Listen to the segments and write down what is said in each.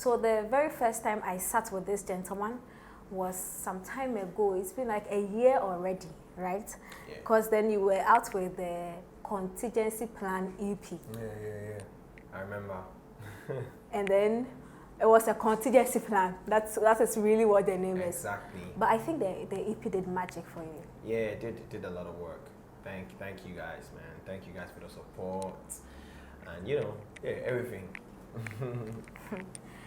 So the very first time I sat with this gentleman was some time ago. It's been like a year already, right? Because then you were out with the Contingency Plan EP. Yeah. I remember. And then it was a contingency plan. That is really what the name is. Exactly. But I think the EP did magic for you. Yeah, it did a lot of work. Thank you guys, man. Thank you guys for the support. And everything.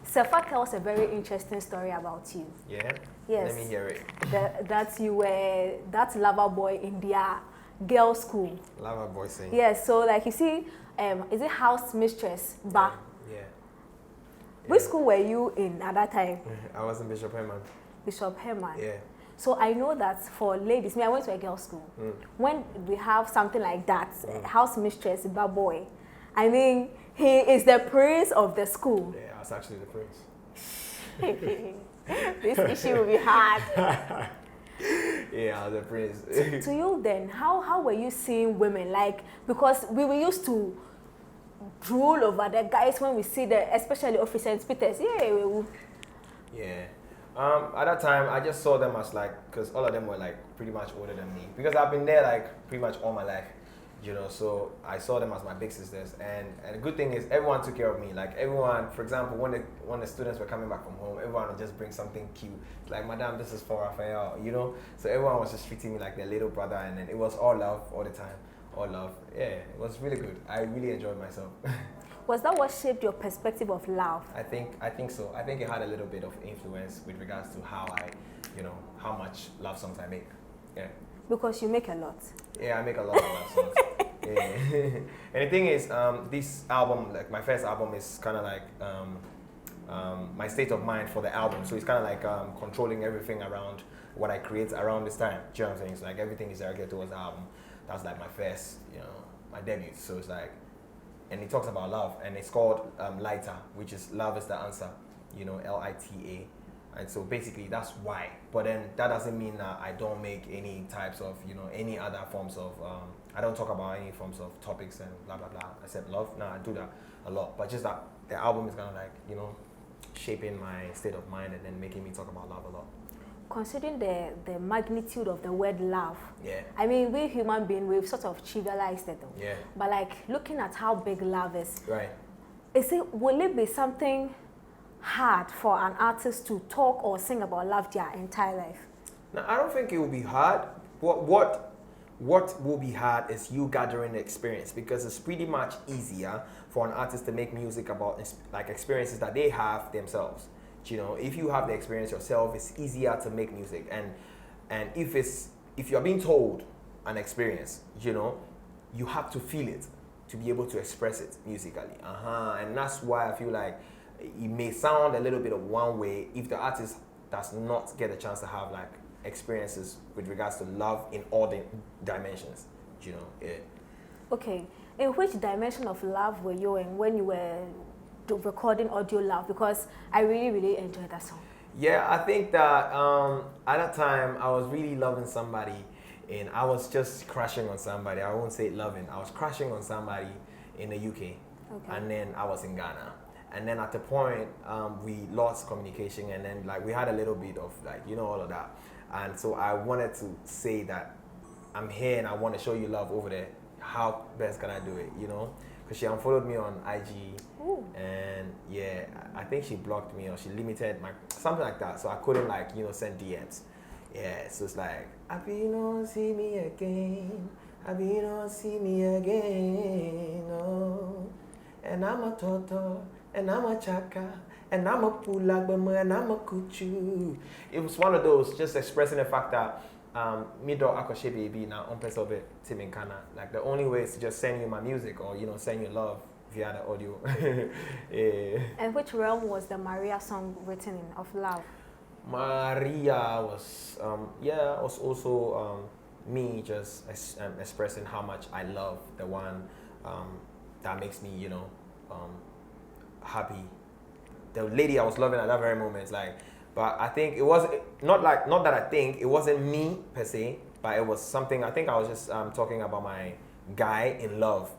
Safa tells a very interesting story about you. Yeah? Yes. Let me hear it. That you were that lover boy in their girls' school. Lover boy saying. Yes, so like you see, is it house mistress? Ba? Yeah. Which school were you in at that time? I was in Bishop Herman. Bishop Herman. Yeah. So I know that for ladies, I went to a girls' school. When we have something like that, house mistress, bad boy, I mean, he is the prince of the school. Yeah, I was actually the prince. This issue will be hard. Yeah, I was the prince. To you then, how were you seeing women? Like, because we were used to drool over the guys when we see the, especially officer inspectors. Yeah. At that time, I just saw them as like, because all of them were like pretty much older than me. Because I've been there like pretty much all my life, so I saw them as my big sisters. And the good thing is everyone took care of me. Like everyone, for example, when the students were coming back from home, everyone would just bring something cute. Like, Madam, this is for Raphael, So everyone was just treating me like their little brother, and then it was all love all the time. All love. Yeah, it was really good. I really enjoyed myself. Was that what shaped your perspective of love? I think so. I think it had a little bit of influence with regards to how I, how much love songs I make. Yeah. Because you make a lot. Yeah, I make a lot of love songs. Yeah. And the thing is, this album, like my first album, is kind of like my state of mind for the album. So it's kind of like controlling everything around what I create around this time. Do you know what I'm saying? So like everything is directed towards the album. That's like my first, my debut. So it's like, and it talks about love, and it's called Lighter, which is love is the answer, Lita. And so basically that's why. But then that doesn't mean that I don't make any types of, any other forms of, I don't talk about any forms of topics and blah, blah, blah, except love. No, I do that a lot. But just that the album is kind of like, shaping my state of mind and then making me talk about love a lot. Considering the magnitude of the word love, yeah. I mean, we human beings, we've sort of trivialized it though. Yeah. But like looking at how big love is, right? Will it be something hard for an artist to talk or sing about love their entire life? No, I don't think it will be hard. What will be hard is you gathering the experience, because it's pretty much easier for an artist to make music about like experiences that they have themselves. If you have the experience yourself, it's easier to make music. And if you're being told an experience, you have to feel it to be able to express it musically. And that's why I feel like it may sound a little bit of one way if the artist does not get a chance to have like experiences with regards to love in all the dimensions. Yeah. Okay. In which dimension of love were you in when you were recording audio love? Because I really, really enjoyed that song. Yeah, I think that at that time I was really loving somebody, and I was just crashing on somebody. I won't say loving. I was crashing on somebody in the UK, okay. And then I was in Ghana. And then at the point we lost communication, and then like we had a little bit of like all of that. And so I wanted to say that I'm here and I want to show you love over there. How best can I do it? Because she unfollowed me on IG. Ooh. And yeah, I think she blocked me or she limited my something like that, so I couldn't like send DMs. Yeah, so it's like see me again, see me again, oh. And I'm a toto, and I'm a chaka, and I'm a pulagba, and I'm a kuchu. It was one of those, just expressing the fact that Camidoh akoshe baby now unpesobe timinkana. Like the only way is to just send you my music or send you love via the audio. Yeah. And which realm was the Maria song written in of love? Maria was was also me just expressing how much I love the one that makes me happy. The lady I was loving at that very moment, but I think it was not that I think it wasn't me per se, but it was something. I think I was just talking about my guy in love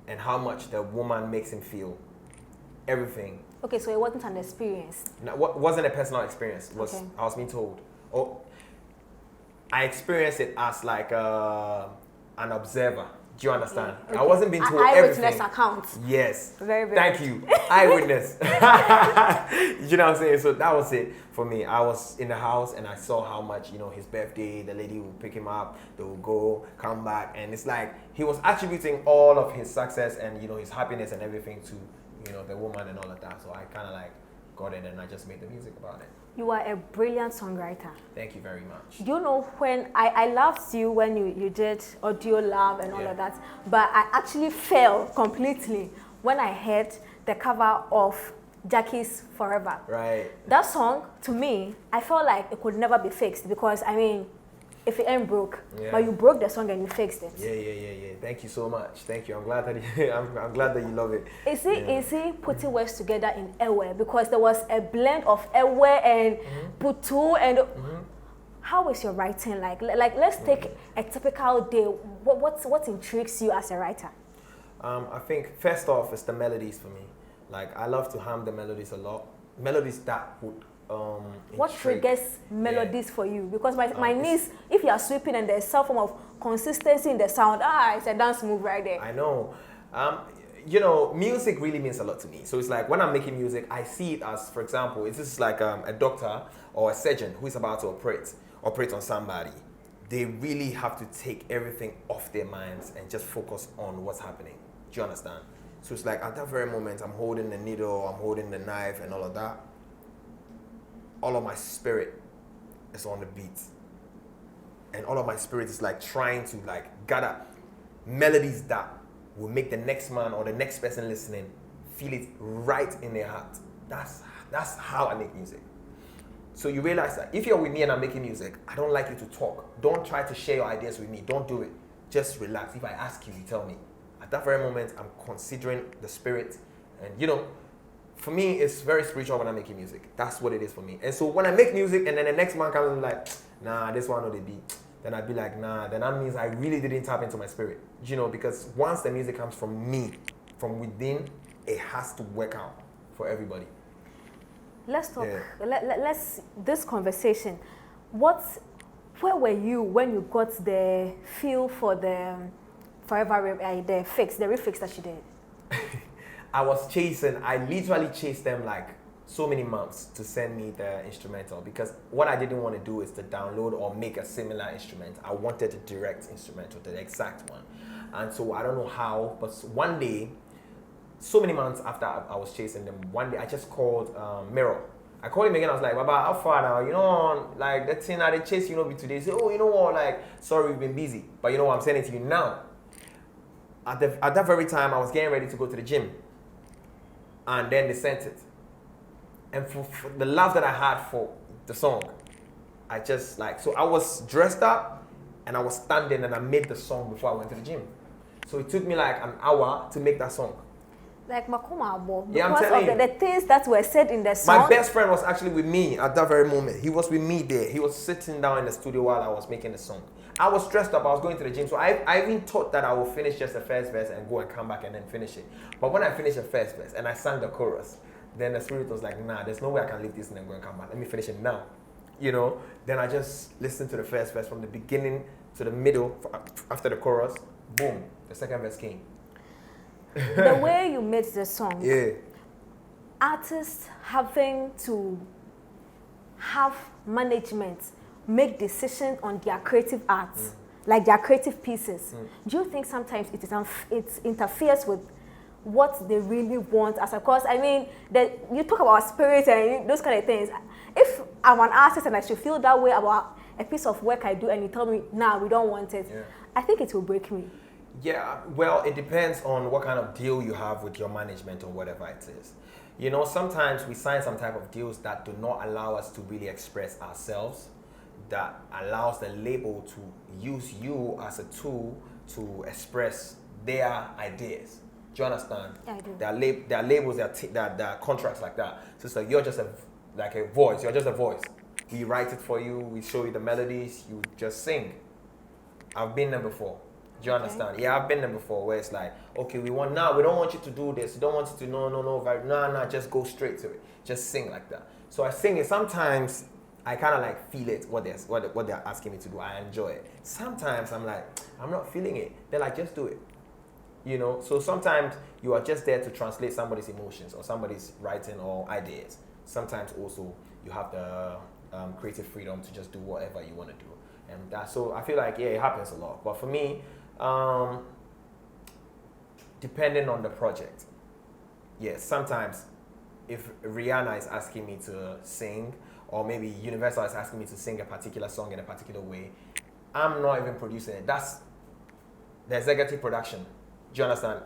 and how much the woman makes him feel everything. Okay, so it wasn't an experience. No, wasn't a personal experience. I was being told. Oh, I experienced it as like an observer. Do you understand? Okay. I wasn't being told everything. Eyewitness account. Yes. Very, very. Thank you. Eyewitness. You know what I'm saying? So that was it for me. I was in the house and I saw how much, his birthday, the lady would pick him up, they would go, come back. And it's like he was attributing all of his success and, his happiness and everything to, the woman and all of that. So I kind of like got it and I just made the music about it. You are a brilliant songwriter. Thank you very much. Do you know when I loved you when you did Audio Love and all of that, but I actually fell completely when I heard the cover of Jackie's Forever. Right. That song, to me, I felt like it could never be fixed because, if it ain't broke, but you broke the song and you fixed it. Yeah. Thank you so mumuch. Thank you. I'm glad that I'm glad that you love it. Is he putting words together in Ewe? Because there was a blend of Ewe and Putu and how is your writing like? Like let's take a typical day. What intrigues you as a writer? I think first off it's the melodies for me. Like I love to hum the melodies a lot. Melodies that would what triggers melodies for you? Because my niece, if you are sweeping and there's some form of consistency in the sound, it's a dance move right there. I know. Music really means a lot to me. So it's like when I'm making music, I see it as, for example, it's just like a doctor or a surgeon who is about to operate on somebody. They really have to take everything off their minds and just focus on what's happening. Do you understand? So it's like at that very moment, I'm holding the needle, I'm holding the knife and all of that. All of my spirit is on the beat. And all of my spirit is like trying to like gather melodies that will make the next man or the next person listening feel it right in their heart. That's how I make music. So you realize that if you're with me and I'm making music, I don't like you to talk. Don't try to share your ideas with me. Don't do it. Just relax. If I ask you, you tell me. At that very moment, I'm considering the spirit. And for me, it's very spiritual when I'm making music. That's what it is for me. And so when I make music and then the next man comes and like, nah, this one or the beat, then I'd be like, nah, then that means I really didn't tap into my spirit. Because once the music comes from me, from within, it has to work out for everybody. Let's talk. Let's this conversation. Where were you when you got the feel for the Forever, the refix that she did? I literally chased them like so many months to send me the instrumental because what I didn't want to do is to download or make a similar instrument. I wanted a direct instrumental, the exact one. And so I don't know how, but one day, so many months after I was chasing them, one day I just called Mirror. I called him again, I was like, Baba, how far now? Like that thing they chase me today. Say, oh, you know what, like, sorry, we've been busy. But you know what, I'm sending it to you now. At that very time, I was getting ready to go to the gym. And then they sent it. And for the love that I had for the song, I just so I was dressed up and I was standing and I made the song before I went to the gym. So it took me like an hour to make that song. Like Makuma Abo, yeah, because of the things that were said in the song. My best friend was actually with me at that very moment. He was with me there. He was sitting down in the studio while I was making the song. I was stressed up. I was going to the gym. So I even thought that I would finish just the first verse and go and come back and then finish it. But when I finished the first verse and I sang the chorus, then the spirit was like, nah, there's no way I can leave this and then go and come back. Let me finish it now. Then I just listened to the first verse from the beginning to the middle. After the chorus, boom, the second verse came. The way you made the song, artists having to have management make decisions on their creative arts, like their creative pieces. Do you think sometimes it interferes with what they really want? As of course, you talk about spirit and those kind of things. If I'm an artist and I should feel that way about a piece of work I do, and you tell me, nah, we don't want it, I think it will break me. Yeah, well, it depends on what kind of deal you have with your management or whatever it is. Sometimes we sign some type of deals that do not allow us to really express ourselves, that allows the label to use you as a tool to express their ideas. Do you understand? Yeah, I do. There are labels, there are contracts like that. So it's like you're just a voice. You're just a voice. We write it for you. We show you the melodies. You just sing. I've been there before. Do you understand? Yeah, I've been there before where it's like, okay, we don't want you to do this. We don't want you to, no, just go straight to it. Just sing like that. So I sing it. Sometimes I kind of like feel it, what they're asking me to do. I enjoy it. Sometimes I'm like, I'm not feeling it. They're like, just do it. You know, so sometimes you are just there to translate somebody's emotions or somebody's writing or ideas. Sometimes also you have the creative freedom to just do whatever you want to do. And so I feel like, yeah, it happens a lot. But for me, depending on the project, yes, sometimes if Rihanna is asking me to sing, or maybe Universal is asking me to sing a particular song in a particular way, I'm not even producing it. That's the executive production. Do you understand?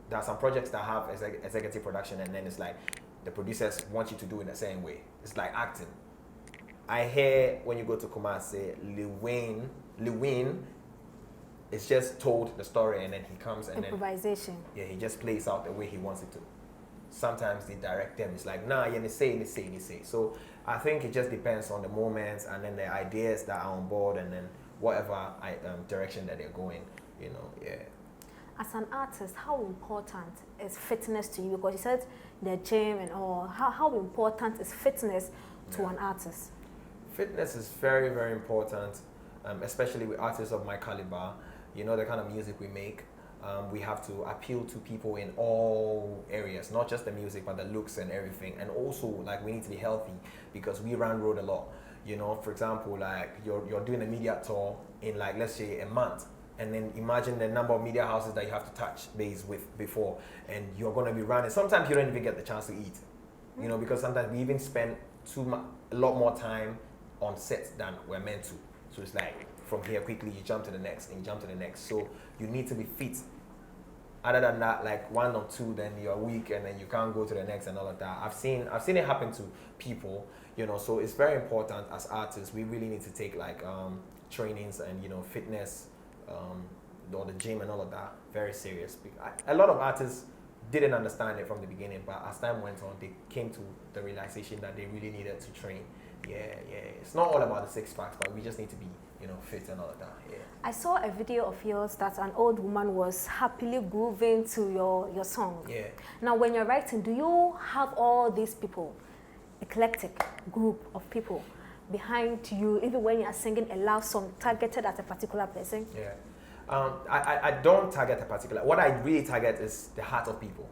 There are some projects that have executive production, and then it's like the producers want you to do it in the same way. It's like acting. I hear when you go to Kumasi, Lil Wayne is just told the story, and then he comes and improvisation. Then he just plays out the way he wants it to. Sometimes they direct them. It's like, nah, you say. So I think it just depends on the moments and then the ideas that are on board, and then whatever direction that they're going. You know, yeah. As an artist, how important is fitness to you? Because you said the gym and all. How important is fitness to an artist? Fitness is very, very important, especially with artists of my caliber. You know, the kind of music we make. We have to appeal to people in all areas, not just the music, but the looks and everything. And also, like, we need to be healthy because we run road a lot. You know, for example, like you're doing a media tour in, like, let's say a month. And then imagine the number of media houses that you have to touch base with before, and you're going to be running. Sometimes you don't even get the chance to eat, you know, because sometimes we even spend a lot more time on sets than we're meant to. So it's like from here quickly you jump to the next and you jump to the next. So you need to be fit. Other than that, like 1 or 2, then you're weak and then you can't go to the next and all of that. I've seen it happen to people, you know. So it's very important as artists. We really need to take like trainings and, you know, fitness. Or the gym and all of that very serious. A lot of artists didn't understand it from the beginning, but as time went on, they came to the realization that they really needed to train. Yeah. It's not all about the 6 packs, but we just need to be, you know, fit and all of that. Yeah. I saw a video of yours that an old woman was happily grooving to your song. Yeah. Now, when you're writing, do you have all these people, eclectic group of people, behind you, even when you are singing a love song targeted at a particular person? Yeah. I don't target a particular. What I really target is the heart of people.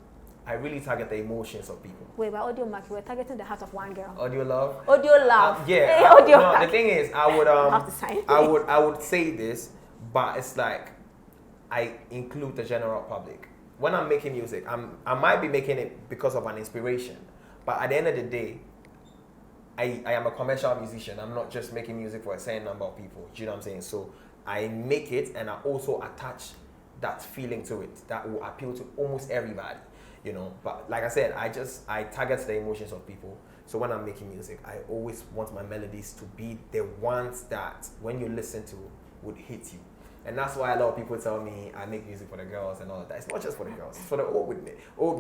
I really target the emotions of people. Wait, but Audio Mark, you were targeting the heart of one girl. Audio Love? Audio Love. Yeah. Hey, Audio no, the thing is, I would have to sign. I would say this, but it's like I include the general public. When I'm making music, I might be making it because of an inspiration, but at the end of the day, I am a commercial musician. I'm not just making music for a certain number of people. Do you know what I'm saying? So I make it and I also attach that feeling to it that will appeal to almost everybody, you know. But like I said, I target the emotions of people. So when I'm making music, I always want my melodies to be the ones that when you listen to would hit you. And that's why a lot of people tell me I make music for the girls and all of that. It's not just for the girls, it's for the old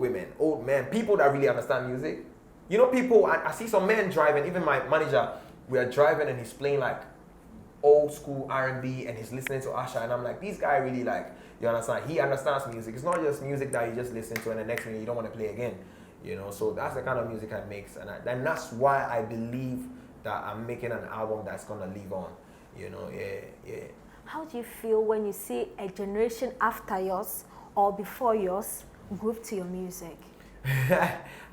women, old men, people that really understand music. You know, people, I see some men driving, even my manager, we are driving and he's playing like old school R&B and he's listening to Asha, and I'm like, this guy really, like, you understand, he understands music. It's not just music that you just listen to and the next thing you don't want to play again, you know. So that's the kind of music I make, and that's why I believe that I'm making an album that's going to live on, you know. Yeah. How do you feel when you see a generation after yours or before yours groove to your music?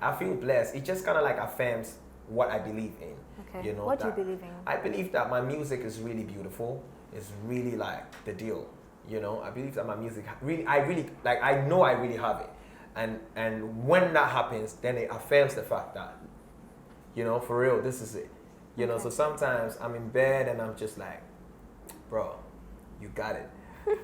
I feel blessed. It just kind of like affirms what I believe in. Okay. You know, what do you believe in? I believe that my music is really beautiful. It's really like the deal. You know, I believe that my music I know I really have it. And when that happens, then it affirms the fact that, you know, for real, this is it. You know, so sometimes I'm in bed and I'm just like, bro, you got it.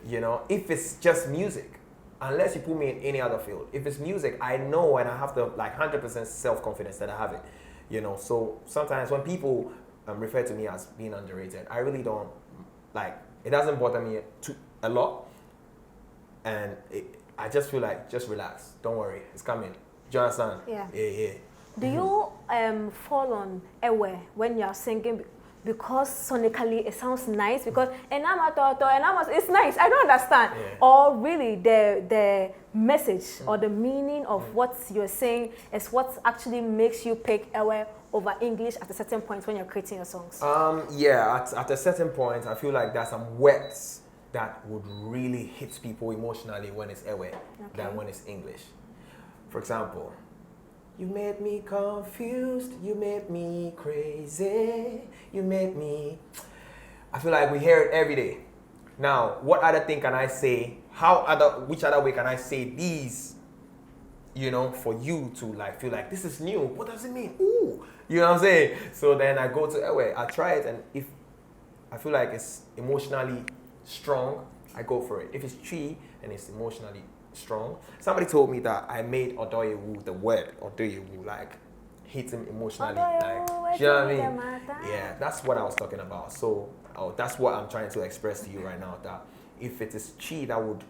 You know, if it's just music, unless you put me in any other field. If it's music, I know and I have the like 100% self-confidence that I have it. You know, so sometimes when people refer to me as being underrated, I really don't, like, it doesn't bother me a lot. And I just feel like, just relax. Don't worry, it's coming. Do you understand? Yeah. Yeah. Do you fall on airway when you're singing? because sonically it sounds nice, because it's nice. I don't understand. Or really the message or the meaning of what you're saying is what actually makes you pick Ewe over English at a certain point when you're creating your songs? At a certain point, I feel like there's some words that would really hit people emotionally when it's Ewe than when it's English. For example, you made me confused, you made me crazy, you made me... I feel like we hear it every day. Now, what other thing can I say? Which other way can I say these, for you to like feel like this is new? What does it mean? Ooh, you know what I'm saying? So then I go to Ewe, I try it, and if I feel like it's emotionally strong, I go for it. If it's Chi and it's emotionally strong, somebody told me that I made Odoyewu, the word Odoyewu, like hit him emotionally. Like, you know what I mean? Yeah, that's what I was talking about. So that's what I'm trying to express to you right now. That if it is Chi that would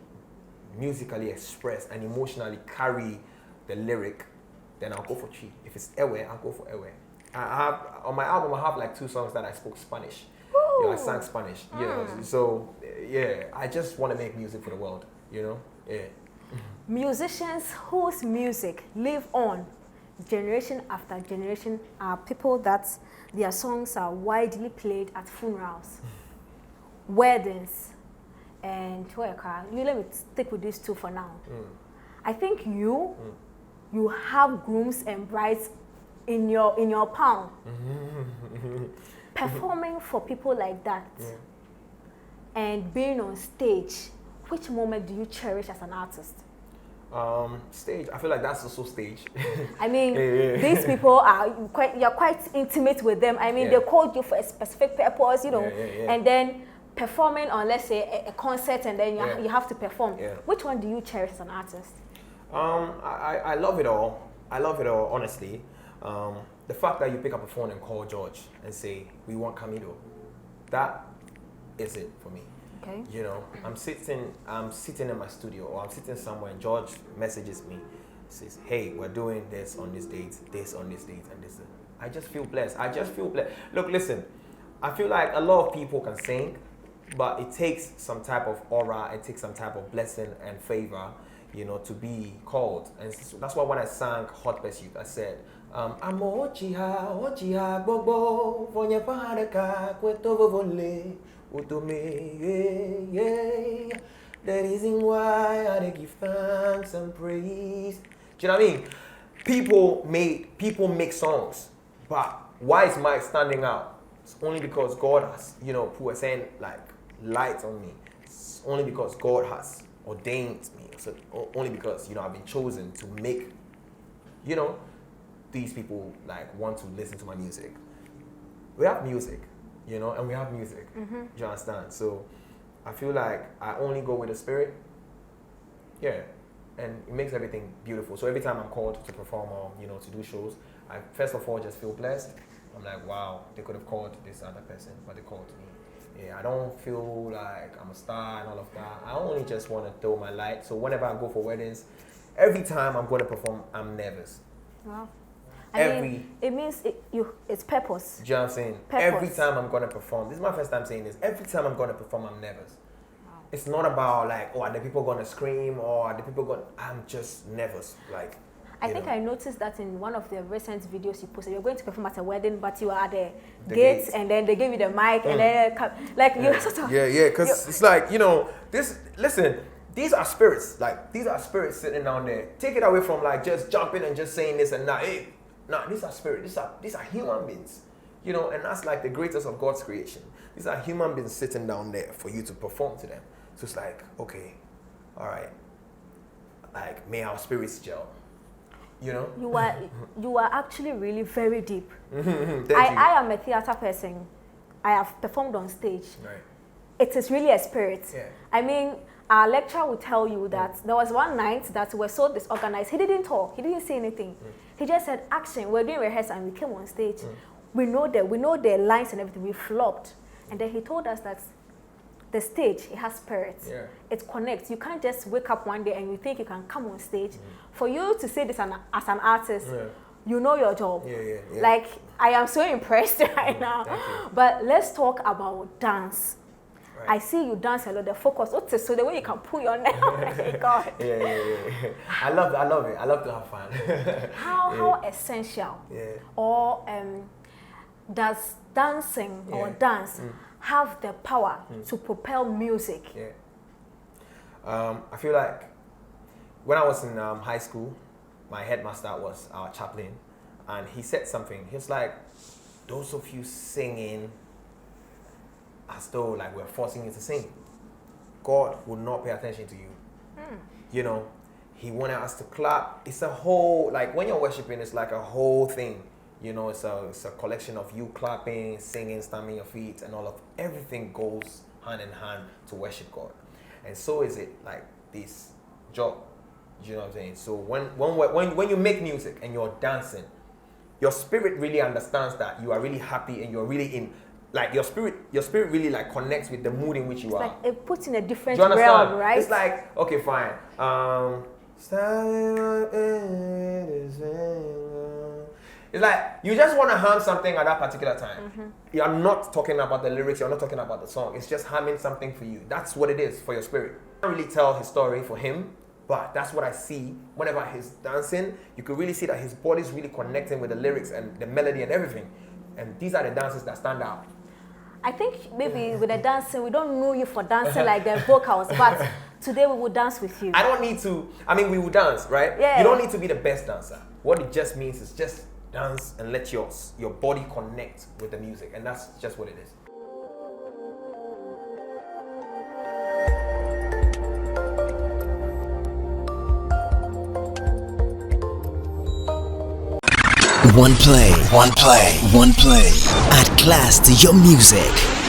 musically express and emotionally carry the lyric, then I'll go for Chi. If it's Ewe, I'll go for Ewe. On my album, I have like 2 songs that I spoke Spanish. I sang Spanish. So I just want to make music for the world. Musicians whose music live on generation after generation are people that their songs are widely played at funerals, weddings, and let me stick with these 2 for now. I think you have grooms and brides in your palm. Performing for people like that and being on stage, which moment do you cherish as an artist? Stage. I feel like that's also stage. I mean, these people you're quite intimate with them. I mean, they called you for a specific purpose, and then performing on, let's say, a concert, and then you have to perform. Which one do you cherish as an artist? I love it all. I love it all, honestly. The fact that you pick up a phone and call George and say, we want Camidoh, that is it for me. Okay. I'm sitting in my studio, or I'm sitting somewhere and George messages me, says, hey, we're doing this on this date, and this. I just feel blessed. Look, listen, I feel like a lot of people can sing, but it takes some type of aura, it takes some type of blessing and favor, to be called. And that's why when I sang Hot Pursuit, I said, Amo ochiha bobo vonye paraka kwetovo vole utome the reason why I give thanks and praise. Do you know what I mean? People make songs, but why is Mike standing out? It's only because God has, put a saying like light on me. It's only because God has ordained me. So only because I've been chosen to make, these people like want to listen to my music. We have music, and we have music. Do you understand? So I feel like I only go with the spirit. Yeah. And it makes everything beautiful. So every time I'm called to perform or, to do shows, I first of all just feel blessed. I'm like, wow, they could have called this other person, but they called me. Yeah, I don't feel like I'm a star and all of that. I only just want to throw my light. So whenever I go for weddings, every time I'm going to perform, I'm nervous. Wow. It means it's purpose. Do you know what I'm saying? Purpose. Every time I'm going to perform, this is my first time saying this, every time I'm going to perform, I'm nervous. Wow. It's not about like, are the people going to scream or are the people going, I'm just nervous. Like, I think I noticed that in one of the recent videos you posted, you're going to perform at a wedding, but you were at the gates and then they gave you the mic and then, like, you're sort of... Yeah, because it's like, these are spirits. Like, these are spirits sitting down there. Take it away from like just jumping and just saying this and that. Hey, these are spirits. These are human beings. And that's like the greatest of God's creation. These are human beings sitting down there for you to perform to them. So it's like, okay, all right. Like, may our spirits gel. You are actually really very deep. Thank I you. am a theater person. I have performed on stage. Right. It is really a spirit. Yeah. I mean, our lecturer will tell you that there was one night that we were so disorganized. He didn't talk. He didn't say anything. He just said, action. We're doing rehearsal and we came on stage. We know the lines and everything. We flopped. And then he told us that the stage, it has spirits. Yeah. It connects. You can't just wake up one day and you think you can come on stage. For you to say this as an artist, you know your job. Yeah. Like, I am so impressed right now. But let's talk about dance. Right. I see you dance a lot. The focus, so the way you can pull your nail. Oh my God. Yeah. I love it. I love to have fun. How essential or does dancing or dance have the power to propel music? I feel like when I was in high school, my headmaster was our chaplain, and he said something. He was like, those of you singing as though like we're forcing you to sing, God will not pay attention to you. You know, he wanted us to clap. It's a whole, like when you're worshiping, it's like a whole thing. You know, it's a collection of you clapping, singing, stamping your feet, and everything goes hand in hand to worship God. And so is it like this job. You know what I'm saying? So when you make music and you're dancing, your spirit really understands that you are really happy and you're really in, like your spirit really like connects with the mood in which you are. Like it puts in a different realm, right? It's like, okay, fine. It's like you just want to hum something at that particular time. You are not talking about the lyrics, you're not talking about the song. It's just humming something for you. That's what it is for your spirit. I can't really tell his story for him, but that's what I see whenever he's dancing. You can really see that his body's really connecting with the lyrics and the melody and everything. And these are the dances that stand out. I think maybe with the dancing, we don't know you for dancing like the vocals, but today we will dance with you. I don't need to, we will dance, right? Yeah. You don't need to be the best dancer. What it just means is just dance and let your body connect with the music, and that's just what it is. One play. Add class to your music.